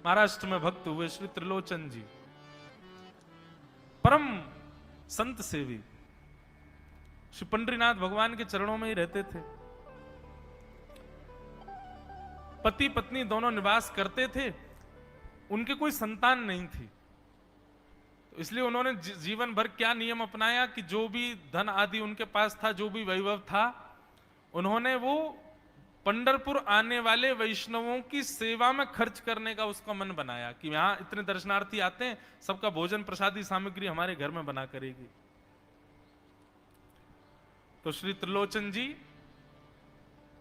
महाराष्ट्र में भक्त हुए श्री त्रिलोचन जी, परम संत सेवी, श्री पंडरीनाथ भगवान के चरणों में ही रहते थे। पति पत्नी दोनों निवास करते थे, उनके कोई संतान नहीं थी, तो इसलिए उन्होंने जीवन भर क्या नियम अपनाया कि जो भी धन आदि उनके पास था, जो भी वैभव था, उन्होंने वो पंढरपुर आने वाले वैष्णवों की सेवा में खर्च करने का उसका मन बनाया कि यहां इतने दर्शनार्थी आते हैं, सबका भोजन प्रसादी सामग्री हमारे घर में बना करेगी। तो श्री त्रिलोचन जी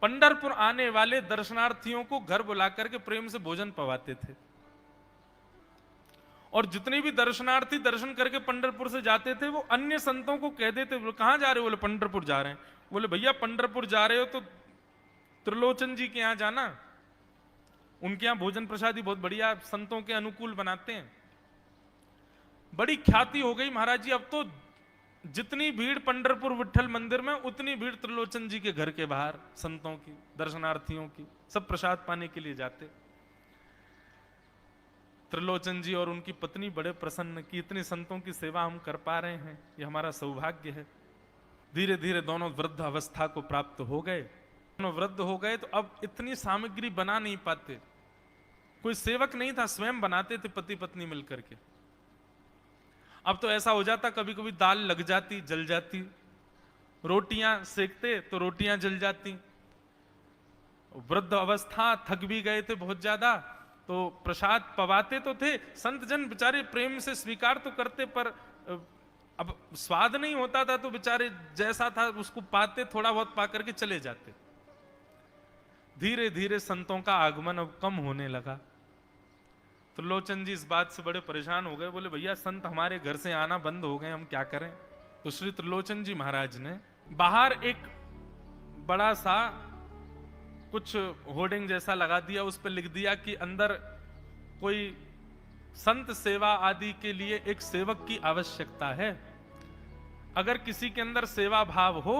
पंढरपुर आने वाले दर्शनार्थियों को घर बुलाकर के प्रेम से भोजन पवाते थे, और जितने भी दर्शनार्थी दर्शन करके पंढरपुर से जाते थे वो अन्य संतों को कह देते, बोले कहां जा रहे हो? बोले पंढरपुर जा रहे हैं। बोले भैया पंढरपुर जा रहे हो तो त्रिलोचन जी के यहां जाना, उनके यहां भोजन प्रसादी बहुत बढ़िया संतों के अनुकूल बनाते हैं। बड़ी ख्याति हो गई महाराज जी, अब तो जितनी भीड़ पंढरपुर विठल मंदिर में, उतनी भीड़ त्रिलोचन जी के घर के बाहर संतों की, दर्शनार्थियों की, सब प्रसाद पाने के लिए जाते। त्रिलोचन जी और उनकी पत्नी बड़े प्रसन्न कि इतने संतों की सेवा हम कर पा रहे हैं, ये हमारा सौभाग्य है। धीरे धीरे दोनों वृद्ध अवस्था को प्राप्त हो गए। दोनों वृद्ध हो गए तो अब इतनी सामग्री बना नहीं पाते, कोई सेवक नहीं था, स्वयं बनाते थे पति पत्नी मिलकर के। अब तो ऐसा हो जाता, कभी कभी दाल लग जाती, जल जाती, रोटियां सेकते तो रोटियां जल जाती। वृद्ध अवस्था, थक भी गए थे बहुत ज्यादा, तो प्रसाद पवाते तो थे, संत जन बेचारे प्रेम से स्वीकार तो करते, पर अब स्वाद नहीं होता था, तो बेचारे जैसा था उसको पाते, थोड़ा बहुत पा करके चले जाते। धीरे धीरे संतों का आगमन अब कम होने लगा। त्रिलोचन जी इस बात से बड़े परेशान हो गए, बोले भैया संत हमारे घर से आना बंद हो गए, हम क्या करें? तो श्री त्रिलोचन जी महाराज ने बाहर एक बड़ा सा कुछ होर्डिंग जैसा लगा दिया, उस पर लिख दिया कि अंदर कोई संत सेवा आदि के लिए एक सेवक की आवश्यकता है, अगर किसी के अंदर सेवा भाव हो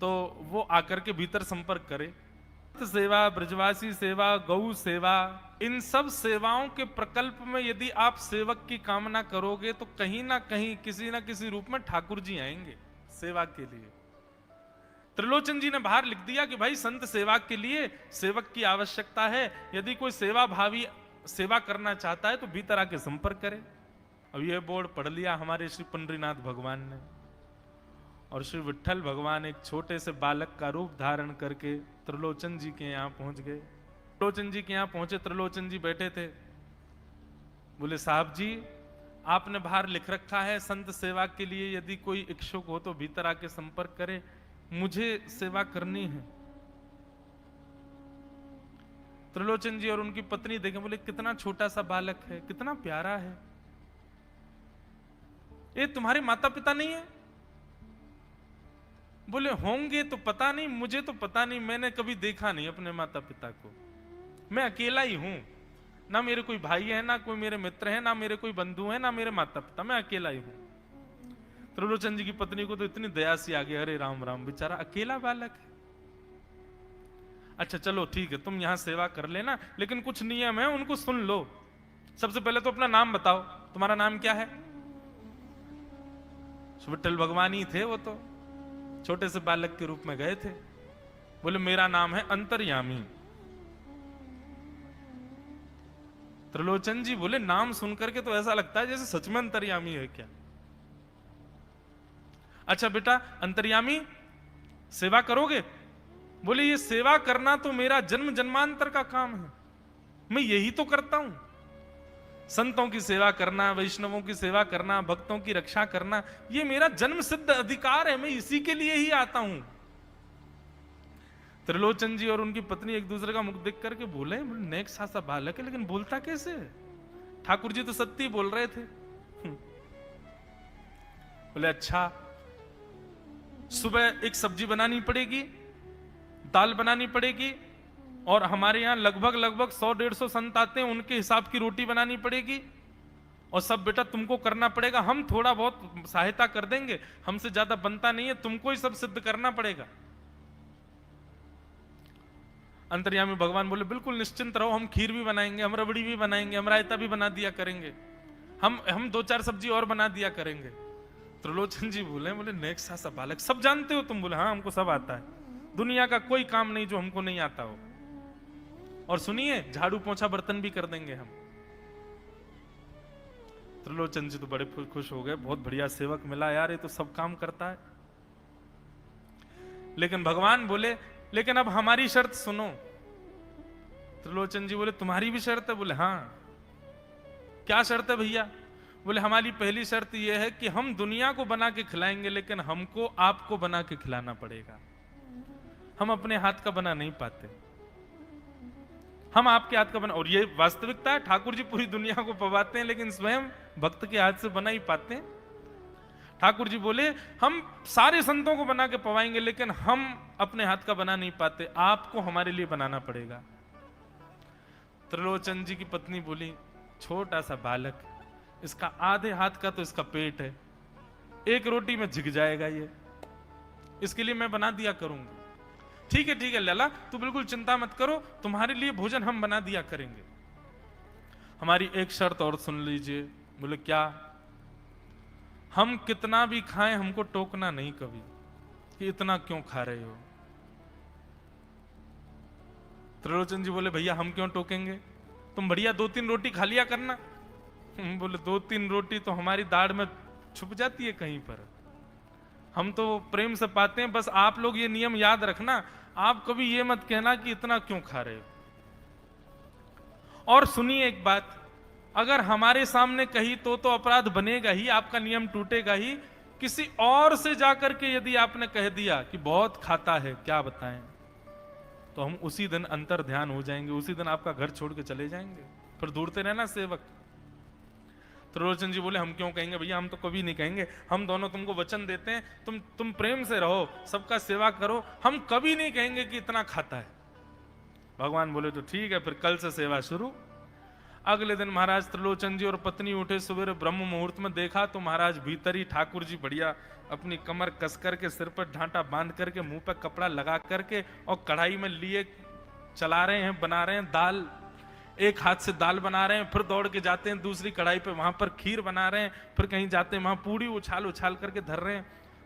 तो वो आकर के भीतर संपर्क करे। सेवा, ब्रजवासी सेवा, गौ सेवा, इन सब सेवाओं के प्रकल्प में यदि आप सेवक की कामना करोगे तो कहीं ना कहीं किसी ना किसी रूप में ठाकुर जी आएंगे सेवा के लिए। त्रिलोचन जी ने बाहर लिख दिया कि भाई संत सेवा के लिए सेवक की आवश्यकता है, यदि कोई सेवा भावी सेवा करना चाहता है तो भीतर आके संपर्क करे। अब यह बोर्ड पढ़ लिया हमारे श्री पंडरीनाथ भगवान ने, और श्री विठल भगवान एक छोटे से बालक का रूप धारण करके त्रिलोचन जी के यहां पहुंच गए। त्रिलोचन जी के यहां पहुंचे, त्रिलोचन जी बैठे थे। बोले साहब जी, आपने बाहर लिख रखा है संत सेवा के लिए यदि कोई इच्छुक हो तो भीतर आके संपर्क करे, मुझे सेवा करनी है। त्रिलोचन जी और उनकी पत्नी देखें, बोले कितना छोटा सा बालक है, कितना प्यारा है, ये तुम्हारे माता पिता नहीं है? बोले होंगे तो पता नहीं, मुझे तो पता नहीं, मैंने कभी देखा नहीं अपने माता पिता को, मैं अकेला ही हूं, ना मेरे कोई भाई है, ना कोई मेरे मित्र है, ना मेरे कोई बंधु है, ना मेरे माता पिता, मैं अकेला ही हूं। त्रिलोचन जी की पत्नी को तो इतनी दया सी आ गई, अरे राम राम, बेचारा अकेला बालक है। अच्छा चलो ठीक है, तुम यहां सेवा कर लेना, लेकिन कुछ नियम है उनको सुन लो। सबसे पहले तो अपना नाम बताओ, तुम्हारा नाम क्या है? विठल भगवान ही थे वो, तो छोटे से बालक के रूप में गए थे। बोले मेरा नाम है अंतर्यामी। त्रिलोचन जी बोले नाम सुनकर के तो ऐसा लगता है जैसे सच में अंतर्यामी है क्या? अच्छा बेटा अंतर्यामी, सेवा करोगे? बोले ये सेवा करना तो मेरा जन्म जन्मांतर का काम है, मैं यही तो करता हूं, संतों की सेवा करना, वैष्णवों की सेवा करना, भक्तों की रक्षा करना, ये मेरा जन्म सिद्ध अधिकार है, मैं इसी के लिए ही आता हूं। त्रिलोचन जी और उनकी पत्नी एक दूसरे का मुख देख करके बोले, नेक सा बालक है लेकिन बोलता कैसे है? ठाकुर जी तो सत्य बोल रहे थे। बोले अच्छा, सुबह एक सब्जी बनानी पड़ेगी, दाल बनानी पड़ेगी, और हमारे यहां लगभग 100-150 संत आते हैं, उनके हिसाब की रोटी बनानी पड़ेगी, और सब बेटा तुमको करना पड़ेगा, हम थोड़ा बहुत सहायता कर देंगे, हमसे ज्यादा बनता नहीं है, तुमको ही सब सिद्ध करना पड़ेगा। अंतर्यामी भगवान बोले बिल्कुल निश्चिंत रहो, हम खीर भी बनाएंगे, हम रबड़ी भी बनाएंगे, हम रायता भी बना दिया करेंगे, हम 2-4 सब्जी और बना दिया करेंगे। त्रिलोचन जी बोले नेक्स्ट सा बालक, सब जानते हो तुम? बोले हाँ हमको सब आता है, दुनिया का कोई काम नहीं जो हमको नहीं आता हो, और सुनिए झाड़ू पोंछा बर्तन भी कर देंगे हम। त्रिलोचन जी तो बड़े खुश हो गए, बहुत बढ़िया सेवक मिला यार, ये तो सब काम करता है। लेकिन भगवान बोले लेकिन अब हमारी शर्त सुनो। त्रिलोचन जी बोले तुम्हारी भी शर्त है? बोले हाँ। क्या शर्त है भैया? बोले हमारी पहली शर्त यह है कि हम दुनिया को बना के खिलाएंगे, लेकिन हमको आपको बना के खिलाना पड़ेगा, हम अपने हाथ का बना नहीं पाते, हम आपके हाथ का बना। और ये वास्तविकता है, ठाकुर जी पूरी दुनिया को पवाते हैं लेकिन स्वयं भक्त के हाथ से बना ही पाते हैं। ठाकुर जी बोले हम सारे संतों को बना के पवाएंगे, लेकिन हम अपने हाथ का बना नहीं पाते, आपको हमारे लिए बनाना पड़ेगा। त्रिलोचन जी की पत्नी बोली छोटा सा बालक, इसका आधे हाथ का तो इसका पेट है, एक रोटी में झिक जाएगा ये, इसके लिए मैं बना दिया करूंगी। ठीक है लाला, तू बिल्कुल चिंता मत करो, तुम्हारे लिए भोजन हम बना दिया करेंगे। हमारी एक शर्त और सुन लीजिए। बोले क्या? हम कितना भी खाएं हमको टोकना नहीं कभी कि इतना क्यों खा रहे हो। त्रिलोचन जी बोले भैया हम क्यों टोकेंगे, तुम बढ़िया 2-3 रोटी खा लिया करना। बोले 2-3 रोटी तो हमारी दाढ़ में छुप जाती है कहीं पर, हम तो प्रेम से पाते हैं। बस आप लोग ये नियम याद रखना, आप कभी ये मत कहना कि इतना क्यों खा रहे हो। और सुनिए एक बात, अगर हमारे सामने कही तो अपराध बनेगा ही, आपका नियम टूटेगा ही। किसी और से जाकर के यदि आपने कह दिया कि बहुत खाता है, क्या बताएं, तो हम उसी दिन अंतर ध्यान हो जाएंगे, उसी दिन आपका घर छोड़ के चले जाएंगे, फिर ढूंढते रहना सेवक। त्रिलोचन जी बोले हम क्यों कहेंगे भैया, हम तो कभी नहीं कहेंगे, हम दोनों तुमको वचन देते हैं, तुम प्रेम से रहो, सबका सेवा करो, हम कभी नहीं कहेंगे कि इतना खाता है। भगवान बोले तो ठीक है, फिर कल से सेवा शुरू। अगले दिन महाराज त्रिलोचन जी और पत्नी उठे सुबह ब्रह्म मुहूर्त में, देखा तो महाराज भीतर ही ठाकुर जी बढ़िया अपनी कमर कस करके, सिर पर ढांटा बांध करके, मुंह पर कपड़ा लगा करके और कढ़ाई में लिए चला रहे हैं, बना रहे हैं दाल। एक हाथ से दाल बना रहे हैं, फिर दौड़ के जाते हैं दूसरी कढ़ाई पे, वहां पर खीर बना रहे हैं, फिर कहीं जाते हैं वहां पूड़ी उछाल उछाल करके धर रहे हैं।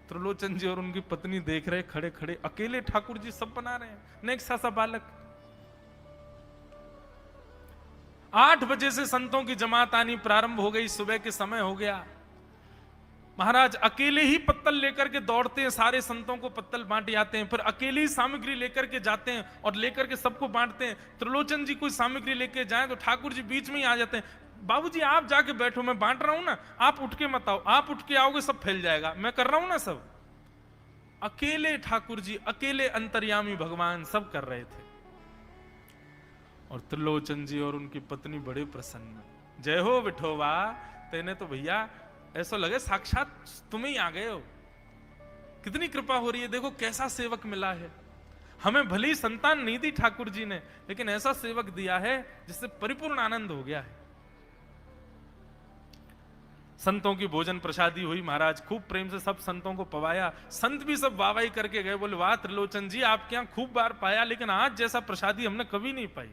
त्रिलोचन जी और उनकी पत्नी देख रहे खड़े खड़े, अकेले ठाकुर जी सब बना रहे हैं, नेक्स्ट सा बालक। 8 बजे से संतों की जमात आनी प्रारंभ हो गई, सुबह के समय हो गया। महाराज अकेले ही पत्तल लेकर के दौड़ते हैं, सारे संतों को पत्तल बांट आते हैं, फिर अकेले ही सामग्री लेकर के जाते हैं और लेकर के सबको बांटते हैं। त्रिलोचन जी कोई सामग्री लेके जाए तो ठाकुर जी बीच में ही आ जाते हैं, बाबूजी आप जाके बैठो, मैं बांट रहा हूं ना, आप उठ के मत आओ, आप उठ के आओगे सब फैल जाएगा, मैं कर रहा हूं ना सब। अकेले ठाकुर जी, अकेले अंतर्यामी भगवान सब कर रहे थे। और त्रिलोचन जी और उनकी पत्नी बड़े प्रसन्न, जय हो विठोबा, तेने तो भैया ऐसा लगे साक्षात तुम ही आ गए हो, कितनी कृपा हो रही है, देखो कैसा सेवक मिला है। हमें भली संतान नहीं दी ठाकुर जी ने, लेकिन ऐसा सेवक दिया है जिससे परिपूर्ण आनंद हो गया है। संतों की भोजन प्रसादी हुई, महाराज खूब प्रेम से सब संतों को पवाया, संत भी सब वाहवाही करके गए, बोले वाह त्रिलोचन जी आपके यहां खूब बार पाया, लेकिन आज जैसा प्रसादी हमने कभी नहीं पाई।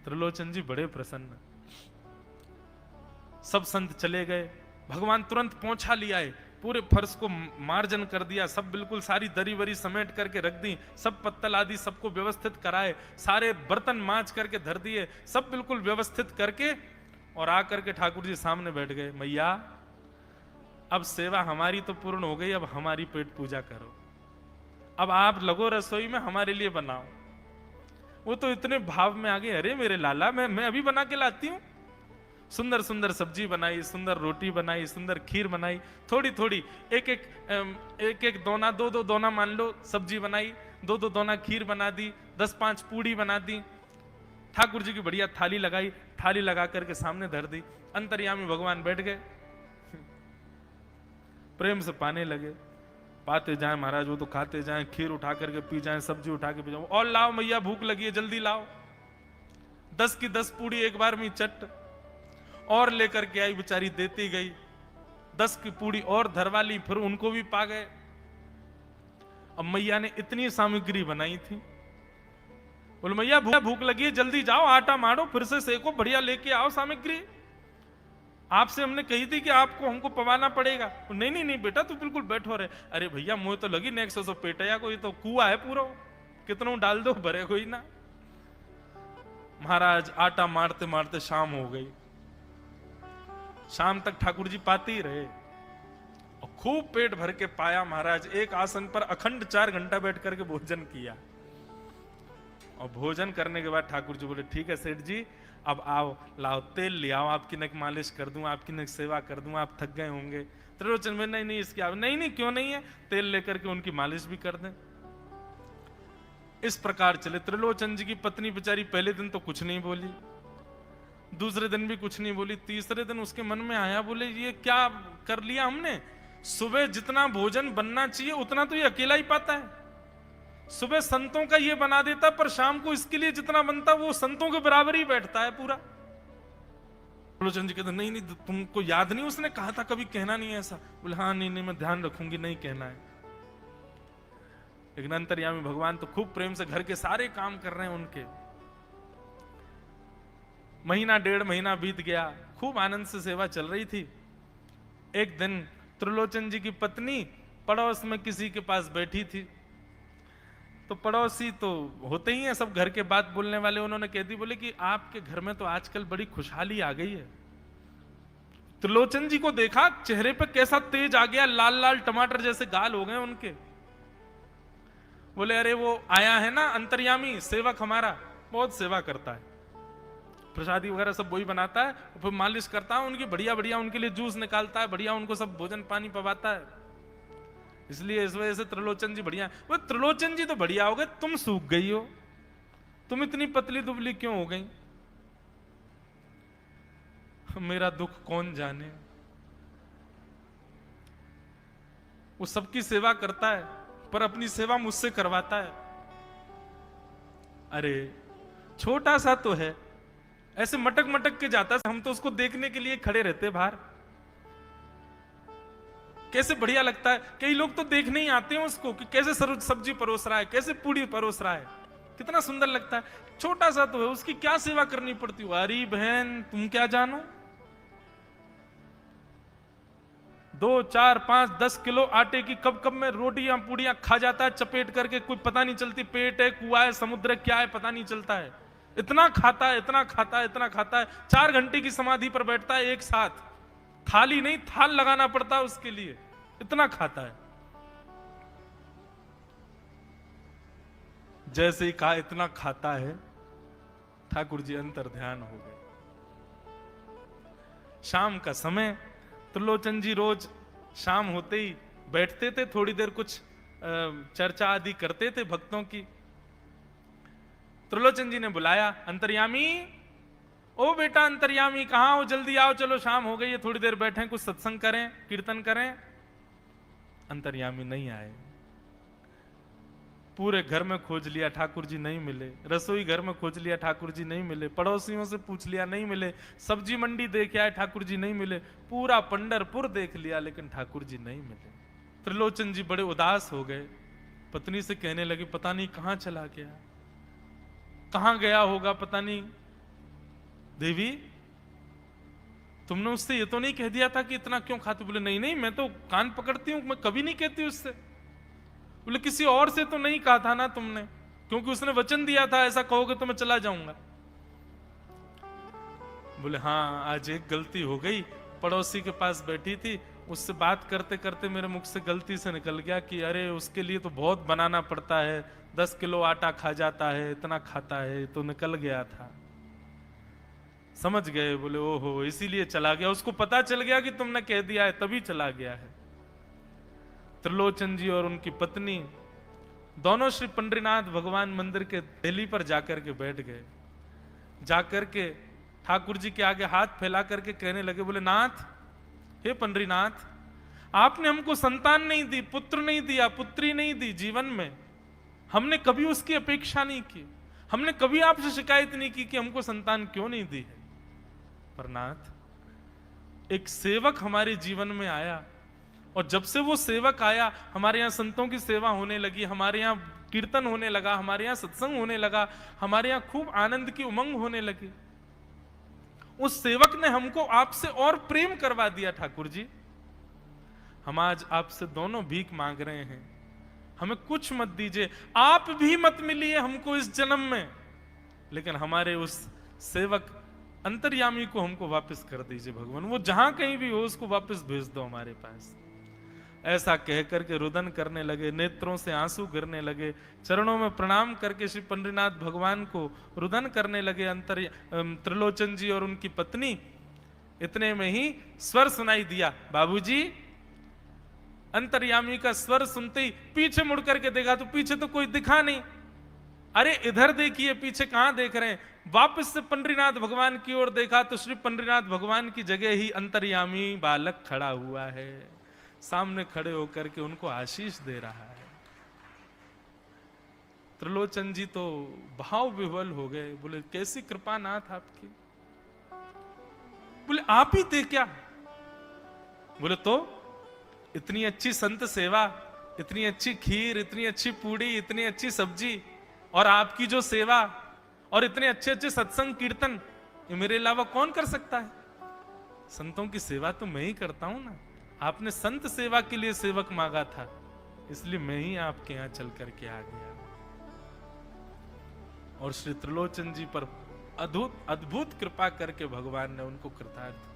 त्रिलोचन जी बड़े प्रसन्न। सब संत चले गए, भगवान तुरंत पोंछा लिया है, पूरे फर्श को मार्जन कर दिया, सब बिल्कुल सारी दरी वरी समेट करके रख दी, सब पत्तल आदि सबको व्यवस्थित कराए, सारे बर्तन मांज करके धर दिए, सब बिल्कुल व्यवस्थित करके, और आकर के ठाकुर जी सामने बैठ गए। मैया अब सेवा हमारी तो पूर्ण हो गई, अब हमारी पेट पूजा करो, अब आप लगो रसोई में, हमारे लिए बनाओ। वो तो इतने भाव में आ गए, अरे मेरे लाला मैं अभी बना के लाती हूं। सुंदर सुंदर सब्जी बनाई, सुंदर रोटी बनाई, सुंदर खीर बनाई, थोड़ी थोड़ी एक एक दोना, 2-2 दोना मान लो सब्जी बनाई, 2-2 दोना खीर बना दी, 10-5 पूड़ी बना दी, ठाकुर जी की बढ़िया थाली लगाई, थाली लगा करके सामने धर दी। अंतर्यामी भगवान बैठ गए, प्रेम से पाने लगे, पाते जाए महाराज, वो तो खाते जाए, खीर उठा करके पी जाए, सब्जी उठा के पी जाए, और लाओ मैया भूख लगी है जल्दी लाओ, 10 की 10 पूड़ी एक बार में चट, और लेकर के आई बेचारी, देती गई, 10 की पूड़ी और धरवा ली, फिर उनको भी पा गए। अब मैया ने इतनी सामग्री बनाई थी, बोले मैया भूख लगी है, जल्दी जाओ आटा मारो, फिर से सेको, बढ़िया लेके आओ सामग्री, आपसे हमने कही थी कि आपको हमको पवाना पड़ेगा। नहीं नहीं नहीं बेटा तू बिल्कुल बैठो रहे। अरे भैया मुझे तो लगी नेक्स्ट सौ पेटया, कोई तो कुआ है पूरा, कितना डाल दो भरे कोई ना। महाराज आटा मारते मारते शाम हो गई, शाम तक ठाकुर जी पाते ही रहे और खूब पेट भर के पाया। महाराज एक आसन पर अखंड 4 घंटा बैठ करके भोजन किया और भोजन करने के बाद ठाकुर जी बोले ठीक है सेठ जी अब आओ, लाओ तेल ले आओ, आपकी नक मालिश कर दूं, आपकी नक सेवा कर दूं, आप थक गए होंगे। त्रिलोचन में नहीं नहीं इसकी आप नहीं नहीं क्यों नहीं है, तेल लेकर के उनकी मालिश भी कर दें। इस प्रकार चले। त्रिलोचन जी की पत्नी बेचारी पहले दिन तो कुछ नहीं बोली, दूसरे दिन भी कुछ नहीं बोली, तीसरे दिन उसके मन में आया, बोले ये क्या कर लिया हमने, सुबह जितना भोजन बनना चाहिए उतना तो ये अकेला ही पाता है, सुबह संतों का ये बना देता पर शाम को इसके लिए जितना बनता वो संतों के बराबर ही बैठता है पूरा। त्रिलोचन जी कहते नहीं नहीं तुमको याद नहीं उसने कहा था कभी कहना नहीं है ऐसा। बोले हाँ नहीं नहीं मैं ध्यान रखूंगी, नहीं कहना है। लेकिन अंतर्यामी भगवान तो खूब प्रेम से घर के सारे काम कर रहे हैं उनके। महीना 1.5 महीना बीत गया, खूब आनंद से सेवा चल रही थी। एक दिन त्रिलोचन जी की पत्नी पड़ोस में किसी के पास बैठी थी, तो पड़ोसी तो होते ही हैं सब घर के बात बोलने वाले, उन्होंने कह दी बोले कि आपके घर में तो आजकल बड़ी खुशहाली आ गई है। त्रिलोचन जी को देखा चेहरे पे कैसा तेज आ गया, लाल लाल टमाटर जैसे गाल हो गए उनके। बोले अरे वो आया है ना अंतर्यामी सेवक हमारा, बहुत सेवा करता है, प्रसादी वगैरह सब वही बनाता है, फिर मालिश करता है उनकी, बढ़िया बढ़िया उनके लिए जूस निकालता है, बढ़िया उनको सब भोजन पानी पवाता है, इसलिए इस वजह से त्रिलोचन जी बढ़िया। वो त्रिलोचन जी तो बढ़िया हो गए, तुम सूख गई हो, तुम इतनी पतली दुबली क्यों हो गई, मेरा दुख कौन जाने। वो सबकी सेवा करता है पर अपनी सेवा मुझसे करवाता है। अरे छोटा सा तो है, ऐसे मटक मटक के जाता है, हम तो उसको देखने के लिए खड़े रहते बाहर, कैसे बढ़िया लगता है। कई लोग तो देखने ही आते हैं उसको कि कैसे सब्जी परोस रहा है, कैसे पूड़ी परोस रहा है, कितना सुंदर लगता है। छोटा सा तो है, उसकी क्या सेवा करनी पड़ती है। अरे बहन तुम क्या जानो, 2, 4, 5, 10 किलो आटे की कब कब में रोटियां पूड़ियां खा जाता है चपेट करके, कोई पता नहीं चलती, पेट है कुआ है समुद्र क्या है पता नहीं चलता है, इतना खाता है इतना खाता है इतना खाता है। 4 घंटे की समाधि पर बैठता है एक साथ, थाली नहीं थाल लगाना पड़ता है उसके लिए, इतना खाता है। जैसे ही कहा इतना खाता है, ठाकुर जी अंतर ध्यान हो गए। शाम का समय, त्रिलोचन जी रोज शाम होते ही बैठते थे, थोड़ी देर कुछ चर्चा आदि करते थे भक्तों की। त्रिलोचन जी ने बुलाया, अंतर्यामी, ओ बेटा अंतर्यामी कहां हो, जल्दी आओ, चलो शाम हो गई है, थोड़ी देर बैठें, कुछ सत्संग करें, कीर्तन करें। अंतर्यामी नहीं आए, पूरे घर में खोज लिया, ठाकुर जी नहीं मिले, रसोई घर में खोज लिया, ठाकुर जी नहीं मिले, पड़ोसियों से पूछ लिया नहीं मिले, सब्जी मंडी देख आए, ठाकुर जी नहीं मिले, पूरा पंढरपुर देख लिया लेकिन ठाकुर जी नहीं मिले। त्रिलोचन जी बड़े उदास हो गए, पत्नी से कहने लगे पता नहीं कहां चला गया, कहां गया होगा पता नहीं। देवी तुमने उससे ये तो नहीं कह दिया था कि इतना क्यों खाते। बोले नहीं नहीं मैं तो कान पकड़ती हूं, मैं कभी नहीं कहती उससे। बोले किसी और से तो नहीं कहा था ना तुमने, क्योंकि उसने वचन दिया था ऐसा कहोगे तो मैं चला जाऊंगा। बोले हाँ आज एक गलती हो गई, पड़ोसी के पास बैठी थी, उससे बात करते करते मेरे मुख से गलती से निकल गया कि अरे उसके लिए तो बहुत बनाना पड़ता है, 10 किलो आटा खा जाता है, इतना खाता है, तो निकल गया था। समझ गए? बोले ओहो इसीलिए चला गया, उसको पता चल गया कि तुमने कह दिया है तभी चला गया है। त्रिलोचन जी और उनकी पत्नी दोनों श्री पंडरीनाथ भगवान मंदिर के देहली पर जाकर के बैठ गए। जाकर के ठाकुर जी के आगे हाथ फैला करके कहने लगे, बोले नाथ, हे पंडरीनाथ, आपने हमको संतान नहीं दी, पुत्र नहीं दिया, पुत्री नहीं दी जीवन में, हमने कभी उसकी अपेक्षा नहीं की, हमने कभी आपसे शिकायत नहीं की कि हमको संतान क्यों नहीं दी है। पर नाथ, एक सेवक हमारे जीवन में आया और जब से वो सेवक आया हमारे यहाँ संतों की सेवा होने लगी, हमारे यहाँ कीर्तन होने लगा, हमारे यहाँ सत्संग होने लगा, हमारे यहाँ खूब आनंद की उमंग होने लगी। उस सेवक ने हमको आपसे और प्रेम करवा दिया। ठाकुर जी, हम आज आपसे दोनों भीख मांग रहे हैं, हमें कुछ मत दीजिए, आप भी मत मिलिए हमको इस जन्म में, लेकिन हमारे उस सेवक अंतर्यामी को हमको वापस कर दीजिए भगवान, वो जहां कहीं भी हो उसको वापस भेज दो हमारे पास। ऐसा कहकर के रुदन करने लगे, नेत्रों से आंसू गिरने लगे, चरणों में प्रणाम करके श्री पंडरीनाथ भगवान को रुदन करने लगे त्रिलोचन जी और उनकी पत्नी। इतने में ही स्वर सुनाई दिया, बाबूजी। अंतर्यामी का स्वर सुनते ही पीछे मुड़ करके देखा तो पीछे तो कोई दिखा नहीं। अरे इधर देखिए, पीछे कहां देख रहे हैं? वापस से पंडरीनाथ भगवान की ओर देखा तो श्री पंडरीनाथ भगवान की जगह ही अंतर्यामी बालक खड़ा हुआ है, सामने खड़े होकर के उनको आशीष दे रहा है। त्रिलोचन जी तो भाव विह्वल हो गए, बोले कैसी कृपा नाथ आपकी। बोले आप ही थे क्या? बोले तो इतनी अच्छी संत सेवा, इतनी अच्छी खीर, इतनी अच्छी पूड़ी, इतनी अच्छी सब्जी, और आपकी जो सेवा और इतने अच्छे अच्छे सत्संग कीर्तन, ये मेरे अलावा कौन कर सकता है? संतों की सेवा तो मैं ही करता हूं ना। आपने संत सेवा के लिए सेवक मांगा था, इसलिए मैं ही आपके यहां चल करके आ गया। और श्री त्रिलोचन जी पर अद्भुत कृपा करके भगवान ने उनको कृतार्थ